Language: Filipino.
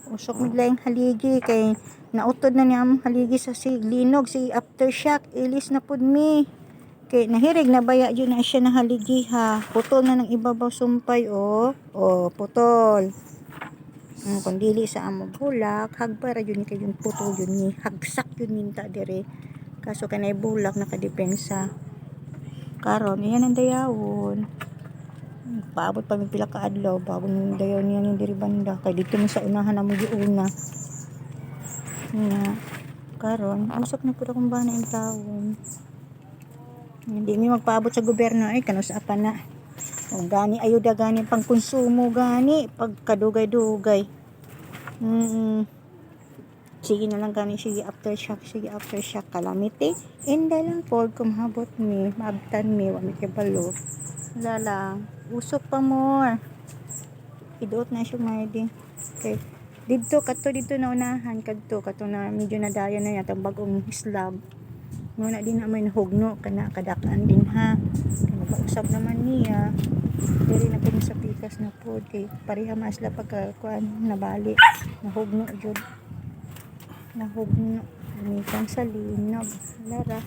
Usok miglayang haligi kay nautod na niya ang haligi sa linog si aftershock ilis na pud mi. Kay nahirig na baya yun na siya na haligi ha. Putol na ng ibabaw sumpay putol. Kung dili sa amo bulak, hagbara yun kay yung putol yun ni hagsak yun minta dire. Kaso kanay bulak nakadepensa. Karon iyan ang dayawon. Paabot pa mi pila ka adlaw bago ni dayaw niya ni diri banda kay dito mi sa unahan na mo giuna. Karon usok na pud akong bana ing tawon. Hindi mi magpaabot sa gobyerno ay kanus apa na. O gani ayuda gani pang konsumo gani pagkadugay-dugay. Sige na lang gani sige aftershock calamity. Inda lang pod kumhabot mi, maabtan mi wa mi kibalo. Wala lang. Usok pa more. Iduot na siya may di. Okay. Dito na unahan kadto na medyo nadayon na yatang bagong slab. Muna din na may nahugno kana kadakan din ha. Nakausap naman niya. Diri na pud sa pikas na pod kay pareha masla pagkakuan nabali. Nahugno jud. Nahugno. Lumikan sa linog. Lara.